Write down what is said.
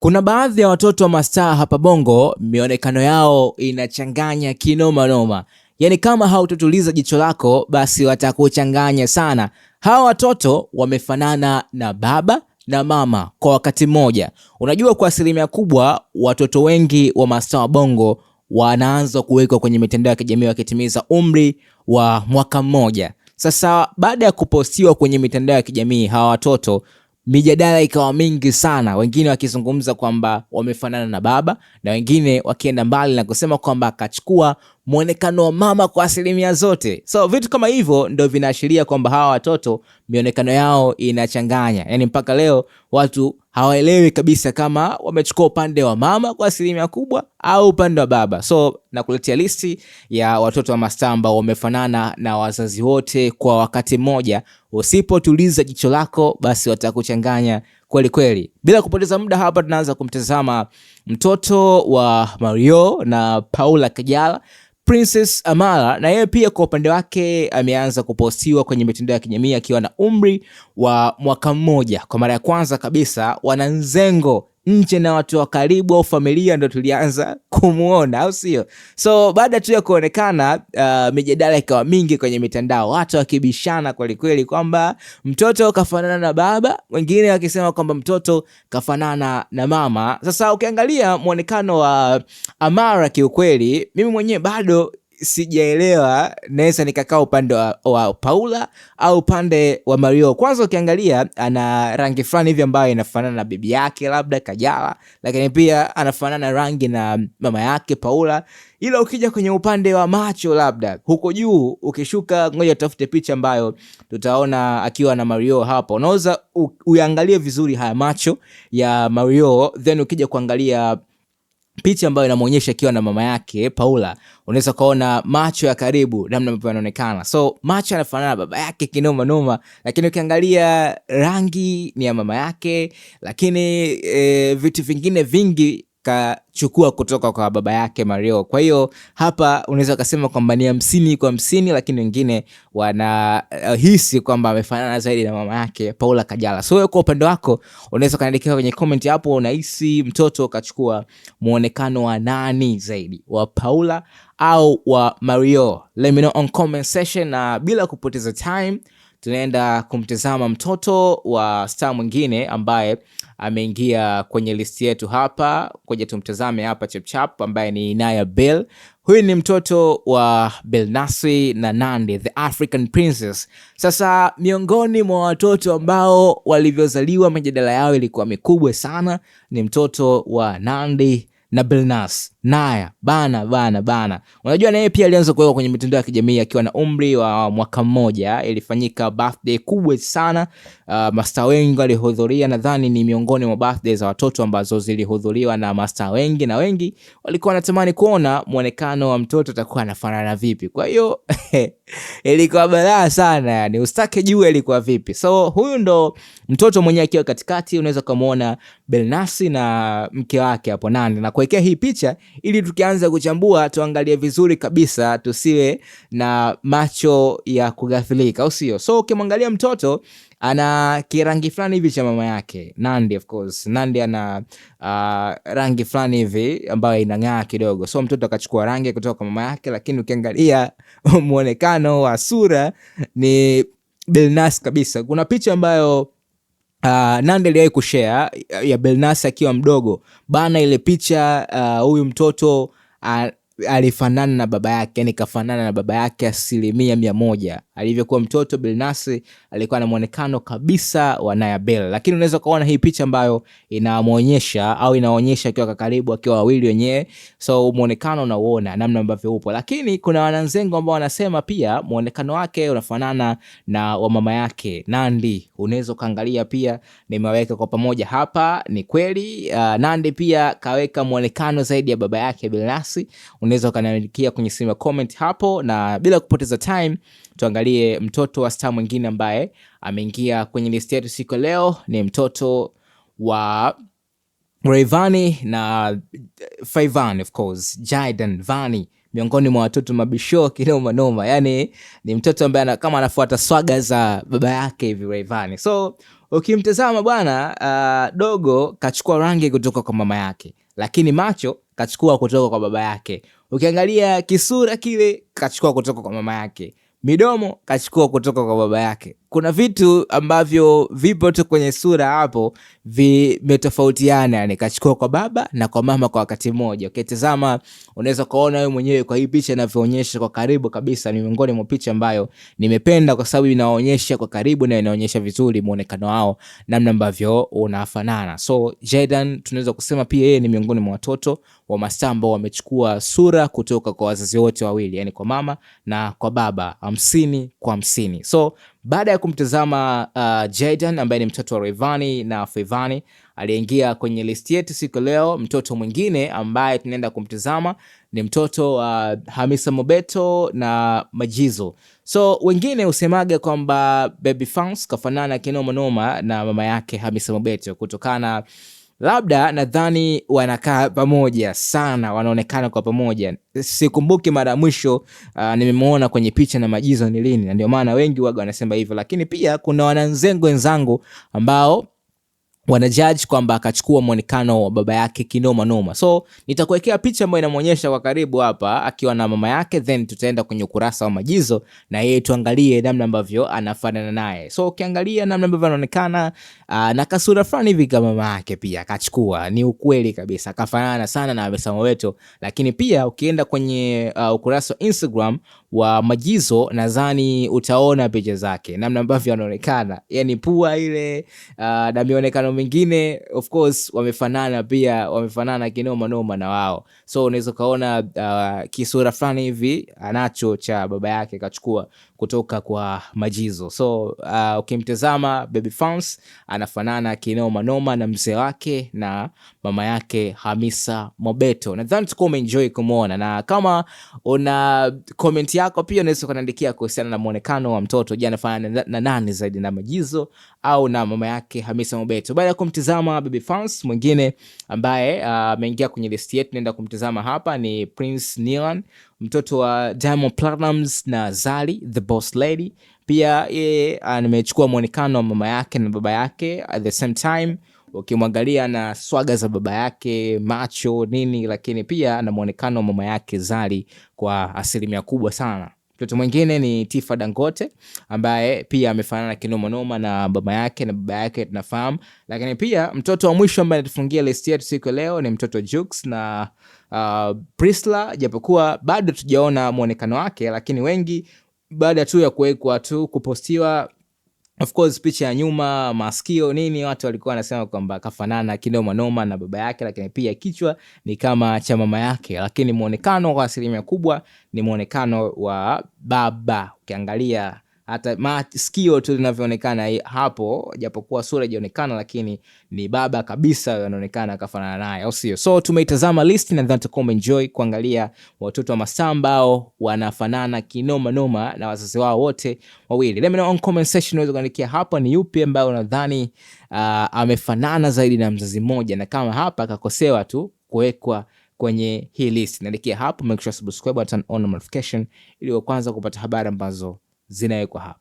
Kuna baadhi ya watoto wa mastaa hapa Bongo, mionekano yao inachanganya kinoma noma. Yaani kama hautotuliza jicho lako, basi watakuchanganya sana. Hawa watoto wamefanana na baba na mama kwa wakati mmoja. Unajua kwa asilimia kubwa, watoto wengi wa mastaa wa Bongo wanaanza kuwekwa kwenye mitandao ya kijamii wakitimiza umri wa mwaka mmoja. Sasa baada ya kupostiwa kwenye mitandao ya kijamii hawa watoto, mijadala ikawa mingi sana, wengine wakizungumza kwamba wamefanana na baba na wengine wakienda mbali na kusema kwamba akachukua muonekano wa mama kwa asilimia zote. So vitu kama hivyo ndio vinaashiria kwamba hawa watoto mionekano yao inachanganya. Yaani mpaka leo watu hawaelewi kabisa kama wamechukua upande wa mama kwa asilimia kubwa au upande wa baba. So nakuletea listi ya watoto wa mastaa ambao wamefanana na wazazi wote kwa wakati mmoja. Usipotuliza jicho lako, basi watakuchanganya kweli kweli. Bila kupoteza muda, hapa tunaanza kumtazama mtoto wa Mario na Paula Kajala, Princess Amara, na yeye pia kwa upande wake ameanza kupostiwa kwenye mitandao ya kijamii akiwa na umri wa mwaka mmoja. Kwa mara ya kwanza kabisa wananzengo nje na watu wa karibu au familia ndio tulianza kumuona, au sio? So baada tu ya kuonekana, mijadala ikawa mingi kwenye mitandao, watu wakibishana kweli kweli kwamba mtoto kafanana na baba, wengine wakisema kwamba mtoto kafanana na mama. Sasa ukiangalia muonekano wa Amara, kiukweli mimi mwenyewe bado sijaelewa naweza nikakaa upande wa Paula au upande wa Mario. Kwanza ukiangalia ana rangi fulani hivi ambayo inafanana na bibi yake labda Kajala, lakini pia anafanana rangi na mama yake Paula. Ila ukija kwenye upande wa macho, labda huko juu ukishuka, ngoja tafute picha ambayo tutaona akiwa na Mario hapa. Unaweza uangalie vizuri haya macho ya Mario, then ukija kuangalia picha ambayo inamuonyesha akiwa na mama yake Paula, unaweza kuona macho ya karibu namna ambavyo yanaonekana. So macho yanafanana na baba yake kinoma noma, lakini ukiangalia rangi ni ya mama yake, lakini vitu vingine vingi kachukua kutoka kwa baba yake Mario. Kwa hiyo hapa unaweza kusema kwamba ni 50-50, lakini wengine wanahisi kwamba amefanana zaidi na mama yake Paula Kajala. So kwa upande wako unaweza kaandikia kwenye comment hapo, unahisi mtoto kachukua muonekano wa nani zaidi, wa Paula au wa Mario? Let me know on comment section. Na bila kupoteza time, tunaenda kumtazama mtoto wa star mwingine ambaye ameingia kwenye listi yetu hapa. Ngoja tumtazame hapa chap ambaye ni Naya Bell. Huyu ni mtoto wa Billnass na Nandy, the African Princess. Sasa miongoni mwa watoto ambao walivyozaliwa mijadala yao ilikuwa mikubwa sana ni mtoto wa Nandy na Billnass. Naya bana. Unajua na yeye pia alianza kuweka kwenye mitandao ya kijamii akiwa na umri wa mwaka mmoja. Ilifanyika birthday kubwa sana. Mastaa wengi walihudhuria, nadhani ni miongoni mwa birthday za watoto ambazo zilihudhuriwa na mastaa wengi, na wengi walikuwa wanatamani kuona muonekano wa mtoto atakuwa anafanana vipi. Kwa hiyo ilikuwa balaa sana, yani ustake juu ilikuwa vipi. So huyu ndo mtoto mwenyewe akiwa katikati, unaweza kumuona Billnass na mke wake hapo Nandy, na kuwekea hii picha ili tukianza kuchambua tuangalie vizuri kabisa, tusiwe na macho ya kughafilika, au sio? So ukimwangalia mtoto ana kirangi fulani hivi cha mama yake Nandy. Of course Nandy ana rangi fulani hivi ambayo inang'aa kidogo, so mtoto akachukua rangi kutoka kwa mama yake, lakini ukiangalia muonekano wa sura ni Billnass kabisa. Kuna picha ambayo Nandy aliwahi kushare ya Billnass akiwa mdogo bana. Ile picha huyu mtoto alifanana na baba yake, yani kafanana na baba yake 100%. Alivyokuwa mtoto Billnass alikuwa na muonekano kabisa wa Naya Bell, lakini unaweza kuona hii picha ambayo inamuonyesha au inaonyesha akiwa karibu, akiwa wawili wenyewe. So muonekano unaoona namna ambavyo upo, lakini kuna wananzengo ambao wanasema pia muonekano wake unafanana na wa mama yake Nandy. Unaweza kaangalia pia, nimeweka kwa pamoja hapa, ni kweli. Nandy pia kaweka muonekano zaidi ya baba yake Billnass. Unaweza kaniandikia kwenye sehemu ya comment hapo, na bila kupoteza time tuangalie mtoto wa star mwingine ambaye ameingia kwenye list yetu siku leo. Ni mtoto wa Rayvanny na Favyani, of course, Jayden Vanny. miongoni mwa watoto mabisho kinoma noma. Yani ni mtoto ambaye kama anafuata swaga za baba yake hivi Rayvanny. So ukimtazama bwana, dogo kachukua rangi kutoka kwa mama yake, lakini macho kachukua kutoka kwa baba yake. Ukiangalia kisura kile kachukua kutoka kwa mama yake, midomo kachukua kutoka kwa baba yake. Kuna vitu ambavyo vipo tu kwenye sura hapo vimetofautiana, yani kachukua kwa baba na kwa mama kwa wakati mmoja. Ukitazama unaweza kuona wewe mwenyewe kwa hii picha inavyoonyesha kwa karibu kabisa. Ni miongoni mwa picha ambayo nimependa kwa sababu inaonyesha kwa karibu na inaonyesha vizuri muonekano wao, namna ambavyo unafanana. So Jaydan tunaweza kusema pia yeye ni miongoni mwa watoto wa mastaa ambao wamechukua sura kutoka kwa wazazi wote wawili, yani kwa mama na kwa baba, 50-50. So baada ya kumtazama Jaydan ambaye ni mtoto wa Rayvanny na Feivani, aliingia kwenye list yetu siku leo mtoto mwingine ambaye tunaenda kumtazama ni mtoto wa Hamisa Mobeto na Majizo. So wengine usemaga kwamba Baby Fanz kafanana kinoma noma na mama yake Hamisa Mobeto kutokana labda nadhani wanakaa pamoja sana, wanaonekana kwa pamoja. Sikumbuki mara mwisho nimemuona kwenye picha na Majizo ni lini, na ndio maana wengi waga wanasema hivyo. Lakini pia kuna wananzengo wenzangu ambao wanajudge kwamba akachukua muonekano wa baba yake kinoma noma. So nitakuwekea picha ambayo inamuonyesha kwa karibu hapa akiwa na mama yake, then tutaenda kwenye ukurasa wa Majizo na yeye tuangalie namna ambavyo anafanana naye. So ukiangalia namna ambavyo anaonekana na kasura fulani hivi kama mama yake pia akachukua, ni ukweli kabisa akafanana sana na Hamisa Mobeto. Lakini pia ukienda kwenye ukurasa wa Instagram wa Majizo, nadhani utaona picha zake namna ambavyo anaonekana, yani pua ile na mionekano mingine of course wamefanana, pia wamefanana kinoma noma na wao. So unaweza kaona kisura fulani hivi anacho cha baba yake kachukua kutoka kwa Majizo. So ukimtazama Baby Fanz anafanana kinoma noma na mzee wake na mama yake Hamisa Mobeto. Nadhani tuko umeenjoy kumuona, na kama una comment yako pia unaweza kuniandikia kuhusiana na muonekano wa mtoto. Je, anafanana na nani zaidi, na Majizo au na mama yake Hamisa Mobeto? Baada ya kumtazama Baby Fanz, mwingine ambaye ameingia kwenye list yetu naenda kumtazama hapa ni Prince Nilan, mtoto wa Diamond Platnumz na Zari the Boss Lady. Pia yeye amechukua muonekano wa mama yake na baba yake at the same time. Ukimwangalia na swaga za baba yake, macho nini, lakini pia na muonekano wa mama yake Zari kwa asilimia kubwa sana. Mtoto mwingine ni Tifa Dangote ambaye pia amefanana kinoma noma na baba yake na baba yake tunafahamu. Lakini pia mtoto wa mwisho ambaye anatufungia list yetu siku leo ni mtoto Jux na Priscilla, japokuwa bado tujaona muonekano wake, lakini wengi baada tu ya kuwekwa tu kupostiwa of course picha ya nyuma, masikio nini, watu walikuwa wanasema kwamba kafanana kinoma noma na baba yake, lakini pia kichwa ni kama cha mama yake, lakini muonekano kwa asilimia kubwa ni muonekano wa baba. Ukiangalia hata masikio tu linavyoonekana hapo, japokuwa sura haionekana, lakini ni baba kabisa anaonekana kafanana naye, au sio? So tumeitazama list na nadhani tuko enjoy kuangalia watoto wa mastaa ambao wanafanana kinoma noma na wazazi wao wote wawili. Let me know on comment section, unaweza kuandikia hapa ni yupi ambao unadhani amefanana zaidi na mzazi mmoja, na kama hapa akakosewa tu kuwekwa kwenye hii list. Naandikia hapo, make sure subscribe and turn on notification ili uanze kupata habari ambazo zinawekwa hapa.